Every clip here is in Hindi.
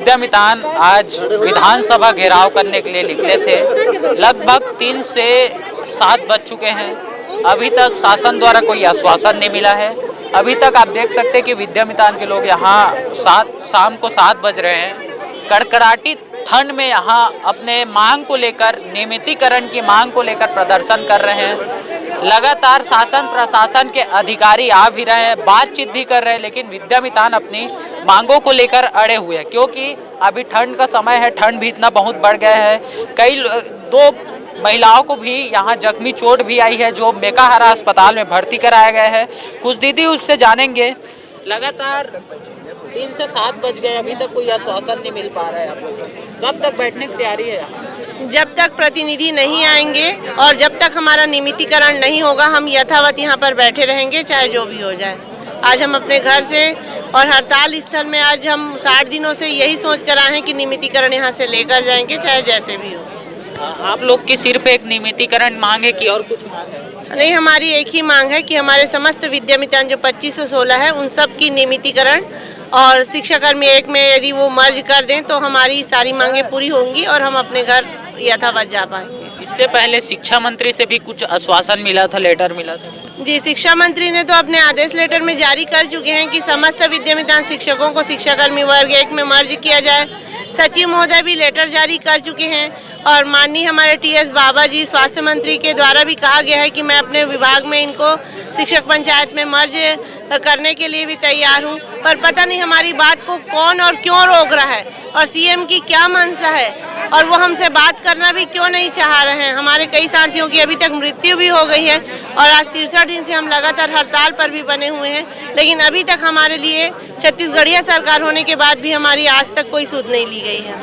विद्यामितान आज विधानसभा घेराव करने के लिए निकले थे। लगभग 3 से 7 बज चुके हैं। अभी तक शासन द्वारा कोई आश्वासन नहीं मिला है। अभी तक आप देख सकते हैं कि विद्यामितान के लोग यहाँ शाम को 7 बज रहे हैं। कड़कड़ाटी ठंड में यहाँ अपने मांग को लेकर, नियमितीकरण की मांग को लेकर प्रदर्शन कर रहे हैं। लगातार शासन प्रशासन के अधिकारी आ भी रहे हैं, बातचीत भी कर रहे हैं, लेकिन विद्यामितान अपनी मांगों को लेकर अड़े हुए हैं, क्योंकि अभी ठंड का समय है। ठंड भी इतना बहुत बढ़ गया है। कई 2 महिलाओं को भी यहाँ जख्मी चोट भी आई है, जो मेकाहारा अस्पताल में भर्ती कराया गया है। कुछ दीदी उससे जानेंगे। लगातार 3 से 7 बज गए, अभी तक कोई आश्वासन नहीं मिल पा रहा है। आपको कब तक बैठने की तैयारी है यहाँ? जब तक प्रतिनिधि नहीं आएंगे और जब तक हमारा नियमितीकरण नहीं होगा, हम यथावत यहाँ पर बैठे रहेंगे, चाहे जो भी हो जाए। आज हम अपने घर से और हड़ताल स्थल में आज हम 60 दिनों से यही सोच कर आए हैं कि नियमितीकरण यहाँ से लेकर जाएंगे, चाहे जैसे भी हो। आप लोग की सिर्फ एक नियमितीकरण मांग है कि और कुछ मांग है? नहीं, हमारी एक ही मांग है कि हमारे समस्त विद्यामितान जो 2516 है, उन सब की नियमितीकरण और शिक्षाकर्मी एक में यदि वो मर्ज कर दें तो हमारी सारी मांगें पूरी होंगी और हम अपने घर यथावत जा पाएंगे। इससे पहले शिक्षा मंत्री से भी कुछ आश्वासन मिला था, लेटर मिला था? जी, शिक्षा मंत्री ने तो अपने आदेश लेटर में जारी कर चुके हैं कि समस्त विद्यामितान शिक्षकों को शिक्षाकर्मी वर्ग एक में मर्ज किया जाए। सचिव महोदय भी लेटर जारी कर चुके हैं और माननीय हमारे TS बाबा जी स्वास्थ्य मंत्री के द्वारा भी कहा गया है कि मैं अपने विभाग में इनको शिक्षक पंचायत में मर्ज करने के लिए भी तैयार हूं। पर पता नहीं हमारी बात को कौन और क्यों रोक रहा है और CM की क्या मंशा है और वो हमसे बात करना भी क्यों नहीं चाह रहे हैं। हमारे कई साथियों की अभी तक मृत्यु भी हो गई है और आज 63 दिन से हम लगातार हड़ताल पर भी बने हुए हैं, लेकिन अभी तक हमारे लिए छत्तीसगढ़िया सरकार होने के बाद भी हमारी आज तक कोई सुध नहीं ली गई है।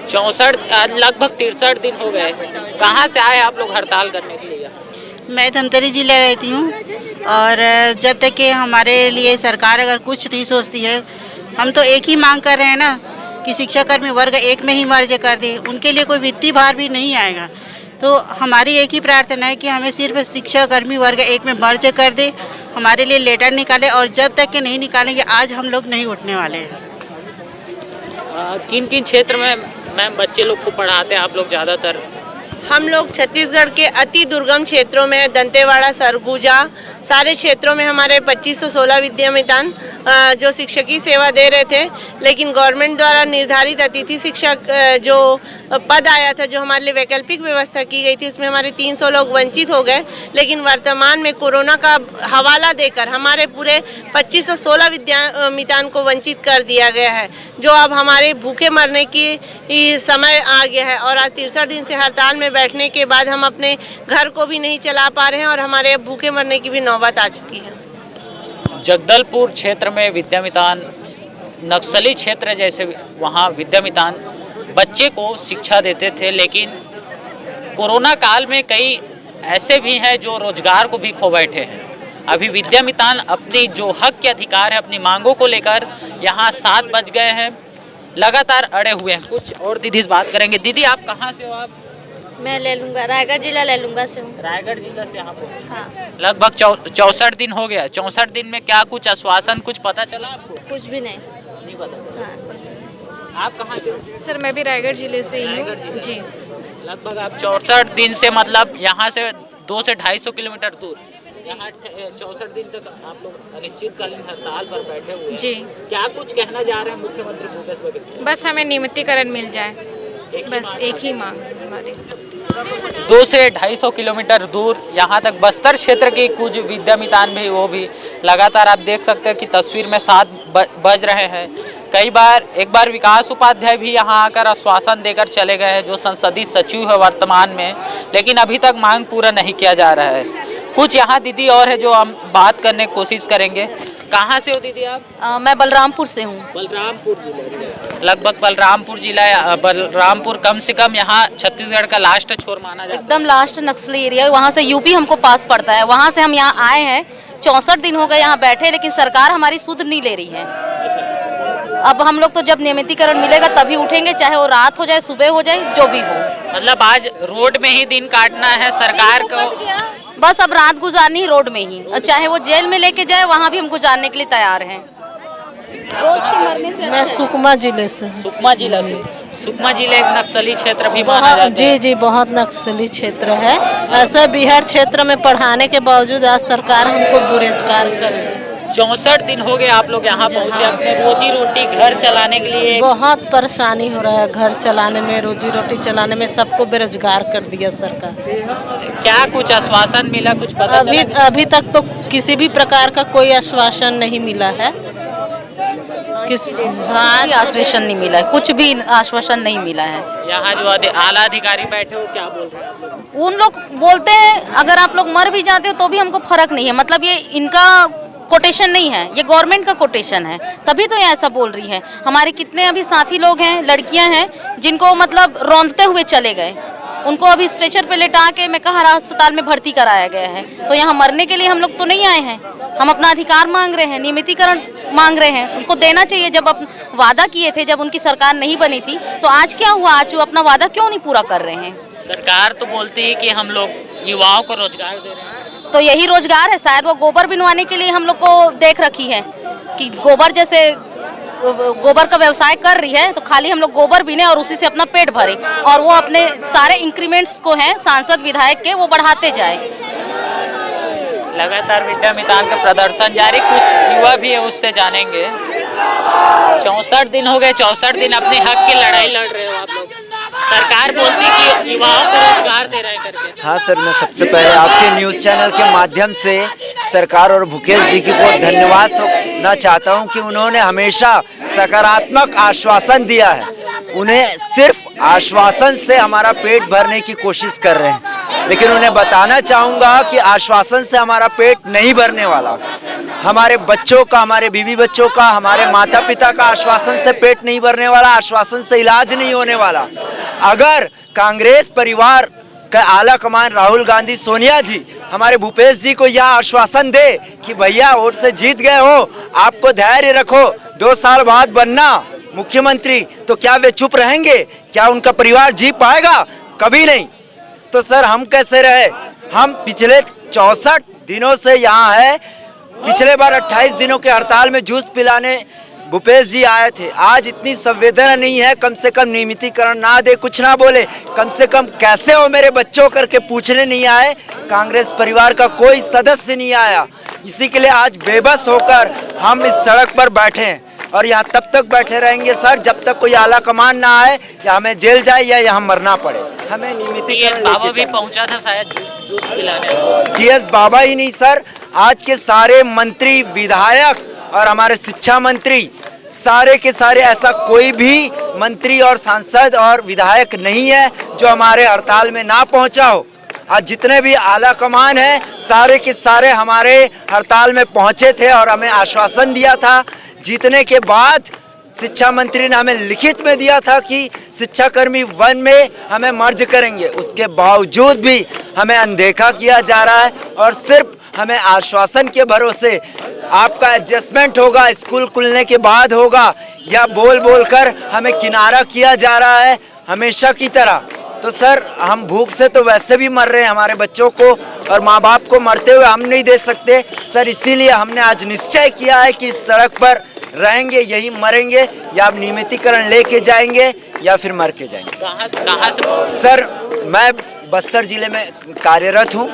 64 लगभग 63 दिन हो गए। कहाँ से आए आप लोग हड़ताल करने के लिए? मैं धमतरी जिला रहती हूँ और जब तक कि हमारे लिए सरकार अगर कुछ नहीं सोचती है, हम तो एक ही मांग कर रहे हैं ना कि शिक्षाकर्मी वर्ग एक में ही मर्ज कर दे। उनके लिए कोई वित्तीय भार भी नहीं आएगा। तो हमारी एक ही प्रार्थना है कि हमें सिर्फ शिक्षाकर्मी वर्ग एक में मर्ज कर दे, हमारे लिए लेटर निकाले और जब तक कि नहीं निकालेंगे आज हम लोग नहीं उठने वाले हैं। किन किन क्षेत्र में मैम बच्चे लोग को पढ़ाते हैं आप लोग ज़्यादातर? हम लोग छत्तीसगढ़ के अति दुर्गम क्षेत्रों में दंतेवाड़ा, सरगुजा, सारे क्षेत्रों में हमारे 2516 विद्यामितान जो शिक्षकी सेवा दे रहे थे, लेकिन गवर्नमेंट द्वारा निर्धारित अतिथि शिक्षक जो पद आया था, जो हमारे लिए वैकल्पिक व्यवस्था की गई थी, उसमें हमारे 300 लोग वंचित हो गए। लेकिन वर्तमान में कोरोना का हवाला देकर हमारे पूरे 2516 विद्यामितान को वंचित कर दिया गया है, जो अब हमारे भूखे मरने की समय आ गया है। और आज 63 दिन से हड़ताल में बैठने के बाद हम अपने घर को भी नहीं चला पा रहे हैं और हमारे भूखे मरने की भी नौबत आ चुकी है। जगदलपुर क्षेत्र में विद्यामितान नक्सली क्षेत्र जैसे वहाँ विद्यामितान बच्चे को शिक्षा देते थे, लेकिन कोरोना काल में कई ऐसे भी हैं जो रोजगार को भी खो बैठे हैं। अभी विद्यामितान अपनी जो हक के अधिकार है, अपनी मांगों को लेकर यहाँ 7 बज गए हैं, लगातार अड़े हुए हैं। कुछ और दीदी से बात करेंगे। दीदी आप कहाँ से हो? आप? मैं ले लूँगा, रायगढ़ जिला ले लूँगा से हूँ। रायगढ़ जिला से यहाँ पहुँचे? हाँ। लगभग 64 दिन हो गया। 64 दिन में क्या कुछ आश्वासन कुछ पता चला आपको? कुछ भी नहीं पता चला। हाँ। आप कहाँ से हो? सर मैं भी रायगढ़ जिले से ही हूँ जी। लगभग आप 64 दिन से, मतलब यहाँ से 200 से 250 किलोमीटर दूर, यहाँ 64 दिन तक आप लोग अनिश्चितकालीन हड़ताल पर बैठे हुए हैं। जी। क्या कुछ कहना जा रहे हैं मुख्यमंत्री भूपेश बघेल? बस हमें नियमितीकरण मिल जाए, बस एक ही मांग हमारी। 200 से 250 किलोमीटर दूर यहाँ तक बस्तर क्षेत्र के कुछ विद्यामितान भी, वो भी लगातार आप देख सकते हैं कि तस्वीर में 7 बज रहे हैं। कई बार एक बार विकास उपाध्याय भी यहाँ आकर आश्वासन देकर चले गए हैं, जो संसदीय सचिव है वर्तमान में, लेकिन अभी तक मांग पूरा नहीं किया जा रहा है। कुछ यहाँ दीदी और है जो हम बात करने की कोशिश करेंगे। कहाँ से हो दीदी आप? मैं बलरामपुर से हूँ। बलरामपुर जिला से। लगभग बलरामपुर जिला, बलरामपुर कम से कम यहाँ छत्तीसगढ़ का लास्ट छोर माना जाता है। एकदम लास्ट नक्सली एरिया, वहाँ से यूपी हमको पास पड़ता है। वहाँ से हम यहाँ आए हैं, 64 दिन हो गए यहाँ बैठे, लेकिन सरकार हमारी सुध नहीं ले रही है। अब हम लोग तो जब नियमितीकरण मिलेगा तभी उठेंगे, चाहे वो रात हो जाए, सुबह हो जाए, जो भी हो। मतलब आज रोड में ही दिन काटना है सरकार को? बस अब रात गुजारनी रोड में ही, और चाहे वो जेल में लेके जाए, वहाँ भी हम गुजारने के लिए तैयार हैं। मैं सुकमा जिले से हूँ। सुकमा जिला से। सुकमा जिला एक नक्सली क्षेत्र भी माना जाता है। जी जी, बहुत नक्सली क्षेत्र है। ऐसे बिहार क्षेत्र में पढ़ाने के बावजूद आज सरकार हमको बेरोजगार कर दी। 64 दिन हो गए आप लोग यहाँ पहुँचे, अपने रोजी रोटी घर चलाने के लिए। बहुत परेशानी हो रहा है घर चलाने में, रोजी रोटी चलाने में, सबको बेरोजगार कर दिया सरकार। क्या कुछ आश्वासन मिला, कुछ पता चला? अभी तक तो किसी भी प्रकार का कोई आश्वासन नहीं मिला है। कोई आश्वासन नहीं मिला है, कुछ भी आश्वासन नहीं मिला है। यहाँ जो आला अधिकारी बैठे हो क्या बोल रहे हैं? उन लोग बोलते हैं अगर आप लोग मर भी जाते हो तो भी हमको फर्क नहीं है, मतलब ये इनका कोटेशन नहीं है, ये गवर्नमेंट का कोटेशन है, तभी तो ये ऐसा बोल रही है। हमारे कितने अभी साथी लोग हैं, लड़कियां हैं, जिनको मतलब रौंदते हुए चले गए, उनको अभी स्ट्रेचर पे लेटा के मेकाहारा अस्पताल में भर्ती कराया गया है। तो यहाँ मरने के लिए हम लोग तो नहीं आए हैं, हम अपना अधिकार मांग रहे हैं, नियमितीकरण मांग रहे हैं। उनको देना चाहिए, जब वादा किए थे, जब उनकी सरकार नहीं बनी थी तो आज क्या हुआ, आज वो अपना वादा क्यों नहीं पूरा कर रहे हैं? सरकार तो बोलती है कि हम लोग युवाओं को रोजगार दे रहे हैं, तो यही रोजगार है शायद। वो गोबर बिनवाने के लिए हम लोग को देख रखी है कि गोबर जैसे गोबर का व्यवसाय कर रही है, तो खाली हम लोग गोबर बीने और उसी से अपना पेट भरे, और वो अपने सारे इंक्रीमेंट्स को हैं सांसद विधायक के, वो बढ़ाते जाए। लगातार विद्या मितान का प्रदर्शन जारी, कुछ युवा भी है, उससे जानेंगे। 64 दिन हो गए, 64 दिन अपने हक की लड़ाई लड़ रहे हो आप लोग। सरकार बोलती कि युवाओं को रोजगार दे रहे हैं करके। हाँ सर, मैं सबसे पहले आपके न्यूज़ चैनल के माध्यम से सरकार और भूपेश जी को धन्यवाद देना चाहता हूँ कि उन्होंने हमेशा सकारात्मक आश्वासन दिया है। उन्हें सिर्फ आश्वासन से हमारा पेट भरने की कोशिश कर रहे हैं, लेकिन उन्हें बताना चाहूँगा कि आश्वासन से हमारा पेट नहीं भरने वाला। हमारे बच्चों का, हमारे बीवी बच्चों का, हमारे माता पिता का आश्वासन से पेट नहीं भरने वाला, आश्वासन से इलाज नहीं होने वाला। अगर कांग्रेस परिवार का आला कमान राहुल गांधी, सोनिया जी हमारे भूपेश जी को यह आश्वासन दे कि भैया वोट से जीत गए हो, आपको धैर्य रखो, 2 साल बाद बनना मुख्यमंत्री, तो क्या वे चुप रहेंगे? क्या उनका परिवार जी पाएगा? कभी नहीं। तो सर हम कैसे रहे? हम पिछले 64 दिनों से यहाँ है। पिछले बार 28 दिनों के हड़ताल में जूस पिलाने भूपेश जी आए थे। आज इतनी संवेदना नहीं है, कम से कम नियमितीकरण ना दे, कुछ ना बोले, कम से कम कैसे हो मेरे बच्चों करके पूछने नहीं आए। कांग्रेस परिवार का कोई सदस्य नहीं आया। इसी के लिए आज बेबस होकर हम इस सड़क पर बैठे हैं और यहाँ तब तक बैठे रहेंगे सर जब तक कोई आला कमान ना आए, या हमें जेल जाए या यहाँ मरना पड़े। हमें नियमितीकरण। बाबा भी पहुँचा था शायद जूस पिलाने। जीएस बाबा ही नहीं सर, आज के सारे मंत्री, विधायक और हमारे शिक्षा मंत्री, सारे के सारे, ऐसा कोई भी मंत्री और सांसद और विधायक नहीं है जो हमारे हड़ताल में ना पहुंचा हो। आज जितने भी आला कमान है सारे के सारे हमारे हड़ताल में पहुंचे थे और हमें आश्वासन दिया था। जीतने के बाद शिक्षा मंत्री ने हमें लिखित में दिया था कि शिक्षाकर्मी 1 में हमें मर्ज करेंगे। उसके बावजूद भी हमें अनदेखा किया जा रहा है और सिर्फ हमें आश्वासन के भरोसे आपका एडजस्टमेंट होगा, स्कूल खुलने के बाद होगा, या बोल बोल कर हमें किनारा किया जा रहा है हमेशा की तरह। तो सर हम भूख से तो वैसे भी मर रहे हैं, हमारे बच्चों को और माँ बाप को मरते हुए हम नहीं देख सकते सर। इसीलिए हमने आज निश्चय किया है कि इस सड़क पर रहेंगे, यही मरेंगे, या अब नियमितीकरण लेके जाएंगे या फिर मर के जाएंगे। कहाँ से? सर मैं बस्तर जिले में कार्यरत हूँ,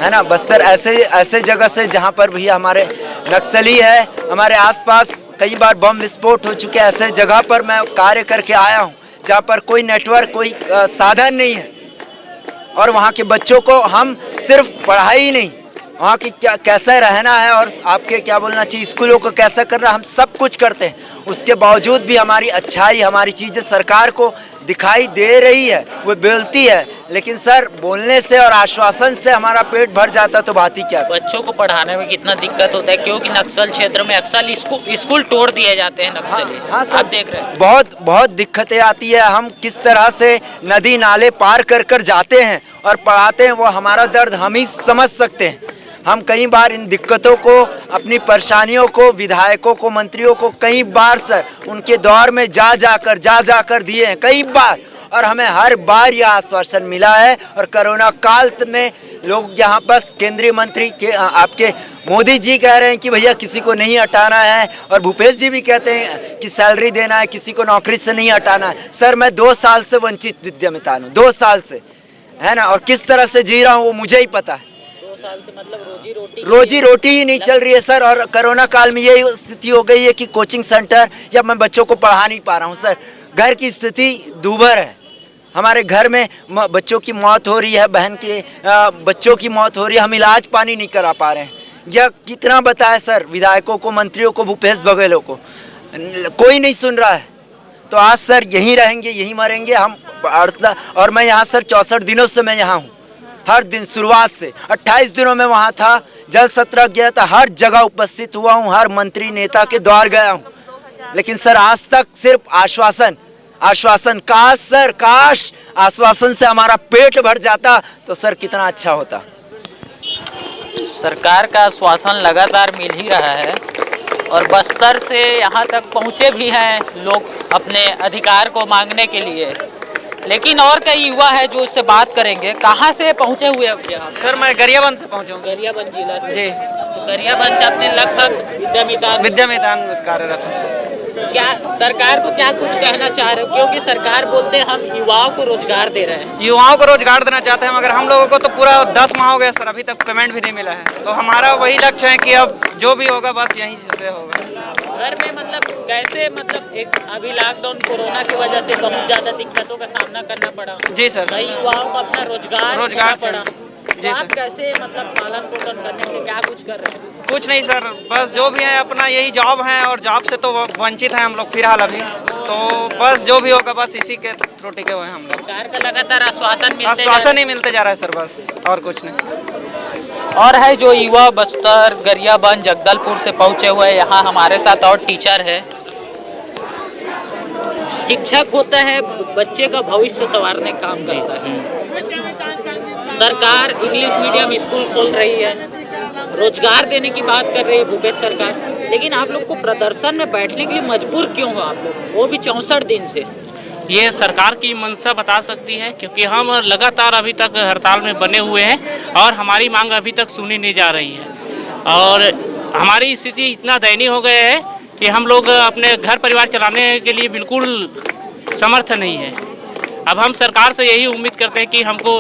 है ना। बस्तर ऐसे जगह से जहाँ पर भी हमारे नक्सली है, हमारे आसपास कई बार बम विस्फोट हो चुके, ऐसे जगह पर मैं कार्य करके आया हूँ जहाँ पर कोई नेटवर्क, कोई साधन नहीं है। और वहाँ के बच्चों को हम सिर्फ पढ़ाई नहीं, वहाँ की क्या कैसे रहना है और आपके क्या बोलना चाहिए, स्कूलों को कैसा करना, हम सब कुछ करते हैं। उसके बावजूद भी हमारी अच्छाई, हमारी चीज़ें सरकार को दिखाई दे रही है, वो बोलती है, लेकिन सर बोलने से और आश्वासन से हमारा पेट भर जाता तो बात ही क्या। बच्चों को पढ़ाने में कितना दिक्कत होता है, क्योंकि नक्सल क्षेत्र में अक्सर स्कूल तोड़ दिए जाते हैं नक्सली। हाँ सर, आप देख रहे हैं बहुत दिक्कतें आती है। हम किस तरह से नदी नाले पार कर जाते हैं और पढ़ाते हैं, वो हमारा दर्द हम ही समझ सकते हैं। हम कई बार इन दिक्कतों को, अपनी परेशानियों को विधायकों को, मंत्रियों को कई बार सर उनके दौर में जा जाकर दिए हैं कई बार, और हमें हर बार यह आश्वासन मिला है। और कोरोना काल में लोग यहाँ बस केंद्रीय मंत्री के आपके मोदी जी कह रहे हैं कि भैया किसी को नहीं हटाना है, और भूपेश जी भी कहते हैं कि सैलरी देना है, किसी को नौकरी से नहीं हटाना है। सर मैं 2 साल से वंचित विद्यामितान हूँ, 2 साल से, है ना, और किस तरह से जी रहा हूँ वो मुझे ही पता है। 2 साल से मतलब रोजी रोटी ही नहीं चल रही है सर। और कोरोना काल में यही स्थिति हो गई है कि कोचिंग सेंटर या मैं बच्चों को पढ़ा नहीं पा रहा हूँ सर। घर की स्थिति दूभर है, हमारे घर में बच्चों की मौत हो रही है, बहन के बच्चों की मौत हो रही है, हम इलाज पानी नहीं करा पा रहे हैं। यह कितना बताए सर विधायकों को, मंत्रियों को, भूपेश बघेलों को, कोई नहीं सुन रहा है। तो आज सर यहीं रहेंगे, यहीं मरेंगे हम। और मैं यहाँ सर 64 दिनों से मैं यहाँ हूँ, हर दिन शुरुआत से 28 दिनों में वहाँ था, जल सत्र गया था, हर जगह उपस्थित हुआ हूँ, हर मंत्री नेता के द्वार गया हूँ। लेकिन सर आज तक सिर्फ आश्वासन आश्वासन। काश सर, काश आश्वासन से हमारा पेट भर जाता तो सर कितना अच्छा होता। सरकार का आश्वासन लगातार मिल ही रहा है और बस्तर से यहाँ तक पहुँचे भी हैं लोग अपने अधिकार को मांगने के लिए। लेकिन और कई युवा है जो इससे बात करेंगे। कहाँ से पहुँचे हुए अभी आप? सर मैं गरियाबंद से पहुँचा हूँ। गरियाबंद जिला से? जी। तो गरियाबंद से अपने लगभग विद्यामितान में कार्यरत हूँ सर। क्या सरकार को क्या कुछ कहना चाह रहे हो? क्योंकि सरकार बोलते हैं हम युवाओं को रोजगार दे रहे हैं। युवाओं को रोजगार देना चाहते हैं, मगर हम लोगों को तो पूरा 10 माह हो गया सर, अभी तक पेमेंट भी नहीं मिला है। तो हमारा वही लक्ष्य है कि अब जो भी होगा बस यहीं से होगा। घर में मतलब कैसे, मतलब एक अभी लॉकडाउन कोरोना की वजह से बहुत ज्यादा दिक्कतों का सामना करना पड़ा। जी सर। कई युवाओं को अपना रोजगार पड़ा। जी आप सर। कैसे मतलब पालन पोषण करने के क्या कुछ कर रहे हैं? कुछ नहीं सर, बस जो भी है अपना यही जॉब है, और जॉब से तो वंचित हैं हम लोग फिलहाल अभी। तो बस जो भी होगा बस इसी के थ्रू टिके हुए हैं हम लोग। सरकार का लगातार आश्वासन ही मिलते जा रहा है सर, बस और कुछ नहीं। और है जो युवा बस्तर, गरियाबंद, जगदलपुर से पहुंचे हुए। यहाँ हमारे साथ और टीचर है। शिक्षक होता है बच्चे का भविष्य संवारने का काम करता है। सरकार इंग्लिश मीडियम स्कूल खोल रही है, रोजगार देने की बात कर रही है भूपेश सरकार। लेकिन आप लोग को प्रदर्शन में बैठने के लिए मजबूर क्यों हो आप लोग, वो भी 64 दिन से? ये सरकार की मंशा बता सकती है, क्योंकि हम लगातार अभी तक हड़ताल में बने हुए हैं और हमारी मांग अभी तक सुनी नहीं जा रही है। और हमारी स्थिति इतना दयनीय हो गया है कि हम लोग अपने घर परिवार चलाने के लिए बिल्कुल समर्थ नहीं है। अब हम सरकार से यही उम्मीद करते हैं कि हमको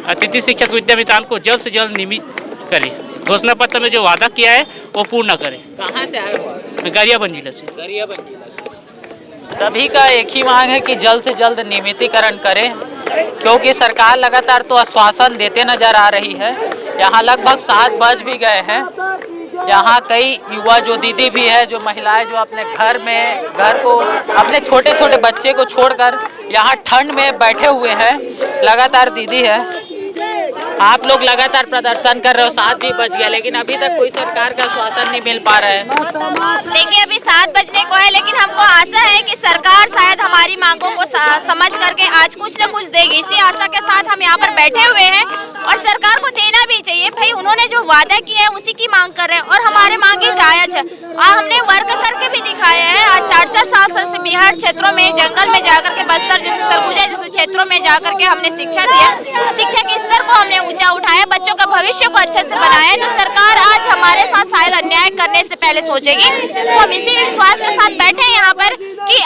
अतिथि शिक्षक विद्यामितान को जल्द से जल्द नियमित करें, घोषणा पत्र में जो वादा किया है वो पूर्ण न करें। कहाँ से आए हो? गरियाबंद जिले से। गरियाबंद जिला से। सभी का एक ही मांग है कि जल्द से जल्द नियमितीकरण करें, क्योंकि सरकार लगातार तो आश्वासन देते नजर आ रही है। यहाँ लगभग 7 बज भी गए हैं। यहाँ कई युवा जो दीदी भी है, जो महिलाएं जो अपने घर को, अपने छोटे छोटे बच्चे को छोड़कर यहाँ ठंड में बैठे हुए हैं। लगातार दीदी है, आप लोग लगातार प्रदर्शन कर रहे हो, 7 भी बज गया, लेकिन अभी तक कोई सरकार का आश्वासन नहीं मिल पा रहा है। देखिए अभी 7 बजने को है, लेकिन हमको आशा है कि सरकार शायद हमारी मांगों को समझ करके आज कुछ न कुछ देगी। इसी आशा के साथ हम यहाँ पर बैठे हुए हैं और सरकार को देना भी चाहिए। भाई उन्होंने जो वादा किया है उसी की मांग कर रहे हैं और हमारे मांगे जायज है। हमने वर्क करके भी दिखाया है। आज 4-4 साल से बिहार क्षेत्रों में, जंगल में जाकर के, बस्तर जैसे, सरगुजा जैसे क्षेत्रों में जाकर के हमने शिक्षा दिया। शिक्षा के स्तर को हमने ऊंचा उठाया, बच्चों का भविष्य को अच्छे से बनाया। तो सरकार आज हमारे साथ शायद अन्याय करने से पहले सोचेगी। तो हम इसी विश्वास के साथ बैठे हैं यहाँ पर कि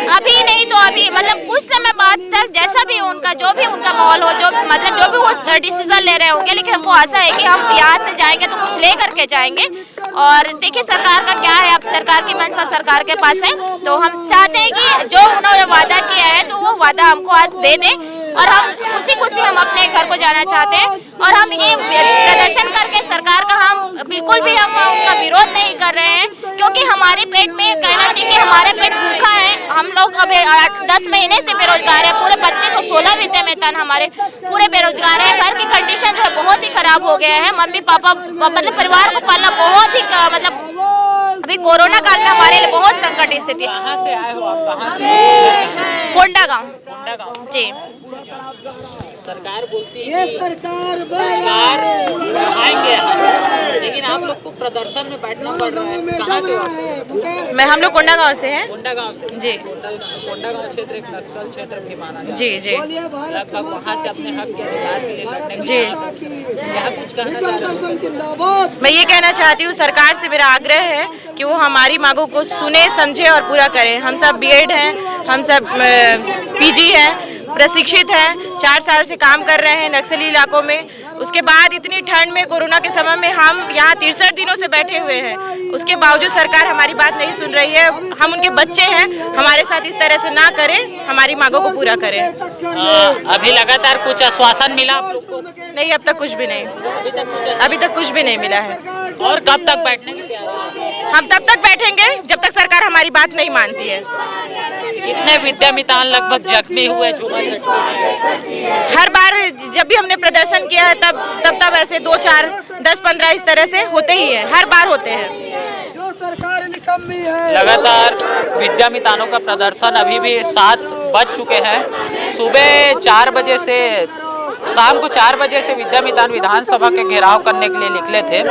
अभी नहीं तो अभी, मतलब कुछ समय बाद तक जैसा भी उनका, जो भी उनका माहौल हो, जो मतलब जो भी वो डिसीजन ले रहे होंगे, लेकिन हमको आशा है कि हम यहाँ से जाएंगे तो कुछ ले करके जाएंगे। और देखिए सरकार का क्या है, अब सरकार की मंशा सरकार के पास है। तो हम चाहते हैं कि जो उन्होंने वादा किया है तो वो वादा हमको आज दे दें और हम खुशी हम अपने घर को जाना चाहते हैं। और हम ये प्रदर्शन करके सरकार का हम बिल्कुल भी हम उनका विरोध नहीं कर रहे हैं, क्योंकि हमारे पेट में, कहना चाहिए कि हमारे पेट भूखा है। हम लोग अभी 10 महीने से बेरोजगार है। पूरे 2516 विद्यामितान हमारे पूरे बेरोजगार है। घर की कंडीशन जो है बहुत ही खराब हो गया है। मम्मी पापा, मतलब परिवार को पालना बहुत ही, मतलब अभी कोरोना काल में हमारे लिए बहुत संकट स्थिति। कहाँ से आए हो आप? कहाँ से? कोंडा गाँव जी। सरकार बोलती है कि सरकार आएंगे, लेकिन आप लोग को प्रदर्शन में बैठना पड़ रहा है। कहाँ से हो? हम लोग कोंडा गांव से हैं। कोंडा गांव से जी। कोंडा गांव क्षेत्र एक नक्सल क्षेत्र भी माना जाता है। जी जी लगभग वहाँ से अपने हक के अधिकार के लिए लड़ने के जी। लिए यहाँ कुछ कहना चाह रहे हैं? मैं ये कहना चाहती हूँ, सरकार से मेरा आग्रह है कि वो हमारी मांगों को सुने, समझे और पूरा करें। हम सब बीएड हैं, हम सब पीजी हैं, प्रशिक्षित हैं, 4 साल से काम कर रहे हैं नक्सली इलाकों में। उसके बाद इतनी ठंड में, कोरोना के समय में हम यहाँ 63 दिनों से बैठे हुए हैं। उसके बावजूद सरकार हमारी बात नहीं सुन रही है। हम उनके बच्चे हैं, हमारे साथ इस तरह से ना करें, हमारी मांगों को पूरा करें। अभी लगातार कुछ आश्वासन मिला आप लोग को? नहीं, अब तक कुछ भी नहीं, अभी तक कुछ भी नहीं मिला है। और कब तक बैठने की तैयारी है? हम तब तक बैठेंगे जब तक सरकार हमारी बात नहीं मानती है। कितने विद्यामितान लगभग जख्मी हुए झूमर झटकों? हर बार जब भी हमने प्रदर्शन किया है तब ऐसे 2, 4, 10, 15 इस तरह से होते ही हैं, हर बार होते हैं। जो सरकार निकम्मी है। लगातार विद्यामितानों का प्रदर्शन अभी भी 7 बज चुके हैं। सुबह 4 बजे से शाम को 4 बजे से विद्यामितान विधानसभा के घेराव करने के लिए निकले थे,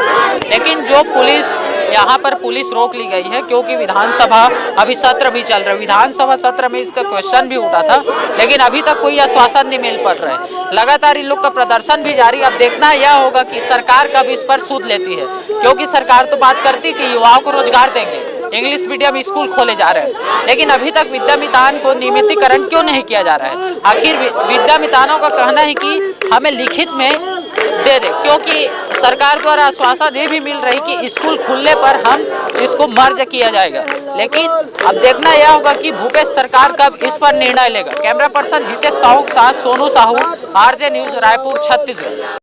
लेकिन जो पुलिस यहाँ पर पुलिस रोक ली गई है क्योंकि विधानसभा अभी सत्र भी चल रहा है। विधानसभा सत्र में इसका क्वेश्चन भी उठा था, लेकिन अभी तक कोई आश्वासन नहीं मिल पा रहा है। लगातार इन लोग का प्रदर्शन भी जारी। अब देखना यह होगा कि सरकार कब इस पर सूद लेती है, क्योंकि सरकार तो बात करती है कि युवाओं को रोजगार देंगे, इंग्लिश मीडियम स्कूल खोले जा रहे हैं, लेकिन अभी तक विद्यामितान को नियमितीकरण क्यों नहीं किया जा रहा है? आखिर विद्यामितानों का कहना है कि हमें लिखित में दे दे, क्योंकि सरकार द्वारा आश्वासन ये भी मिल रही कि स्कूल खुलने पर हम इसको मर्ज किया जाएगा। लेकिन अब देखना यह होगा कि भूपेश सरकार कब इस पर निर्णय लेगा। कैमरा पर्सन हितेश साहू के साथ सोनू साहू, आरजे न्यूज, रायपुर, छत्तीसगढ़।